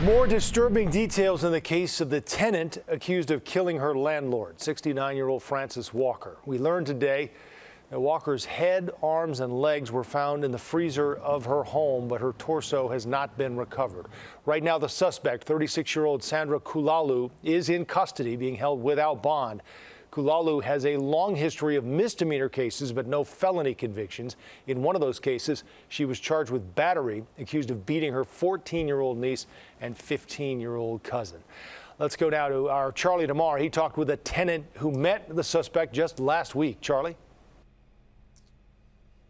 More disturbing details in the case of the tenant accused of killing her landlord, 69-year-old Frances Walker. We learned today that Walker's head, arms, and legs were found in the freezer of her home, but her torso has not been recovered. Right now, the suspect, 36-year-old Sandra Kolalou, is in custody, being held without bond. Kolalou has a long history of misdemeanor cases, but no felony convictions. In one of those cases, she was charged with battery, accused of beating her 14-year-old niece and 15-year-old cousin. Let's go now to our Charlie DeMar. He talked with a tenant who met the suspect just last week. Charlie?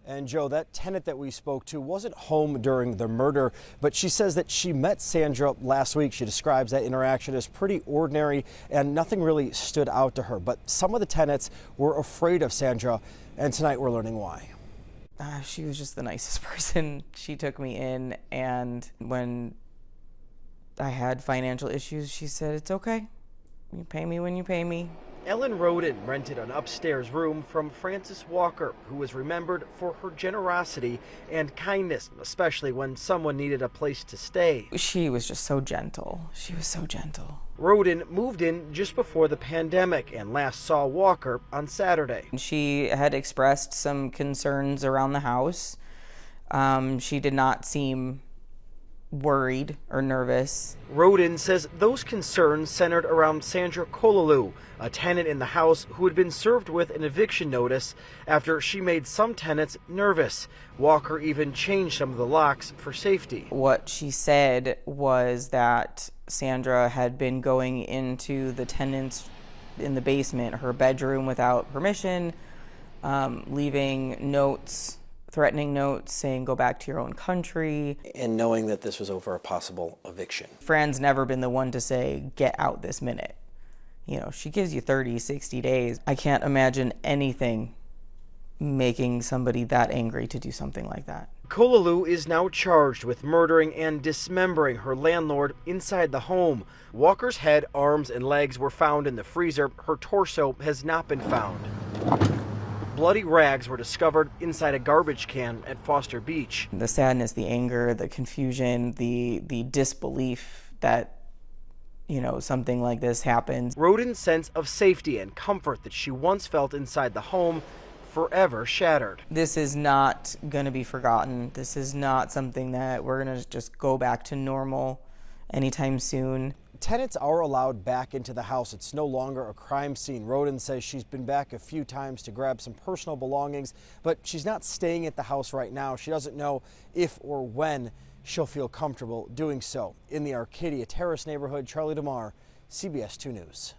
And Joe, that tenant that we spoke to wasn't home during the murder, but she says that she met Sandra last week. She describes that interaction as pretty ordinary and nothing really stood out to her. But some of the tenants were afraid of Sandra, and tonight we're learning why. She was just the nicest person. She took me in, and when I had financial issues, she said, "It's okay. You pay me when you pay me." Ellen Rodin rented an upstairs room from Frances Walker, who was remembered for her generosity and kindness, especially when someone needed a place to stay. She was just so gentle. She was so gentle. Rodin moved in just before the pandemic and last saw Walker on Saturday. She had expressed some concerns around the house. She did not seem worried or nervous. Rodin says those concerns centered around Sandra Kolalou, a tenant in the house who had been served with an eviction notice after she made some tenants nervous. Walker even changed some of the locks for safety. What she said was that Sandra had been going into the tenants in the basement, her bedroom, without permission, leaving notes, threatening notes saying, "Go back to your own country." And knowing that this was over a possible eviction. Fran's never been the one to say, "Get out this minute." You know, she gives you 30, 60 days. I can't imagine anything making somebody that angry to do something like that. Kolalou is now charged with murdering and dismembering her landlord inside the home. Walker's head, arms, and legs were found in the freezer. Her torso has not been found. Bloody rags were discovered inside a garbage can at Foster Beach. The sadness, the anger, the confusion, the disbelief that, you know, something like this happens. Rodin's sense of safety and comfort that she once felt inside the home forever shattered. This is not going to be forgotten. This is not something that we're going to just go back to normal anytime soon. Tenants are allowed back into the house. It's no longer a crime scene. Rodin says she's been back a few times to grab some personal belongings, but she's not staying at the house right now. She doesn't know if or when she'll feel comfortable doing so. In the Arcadia Terrace neighborhood, Charlie DeMar, CBS 2 News.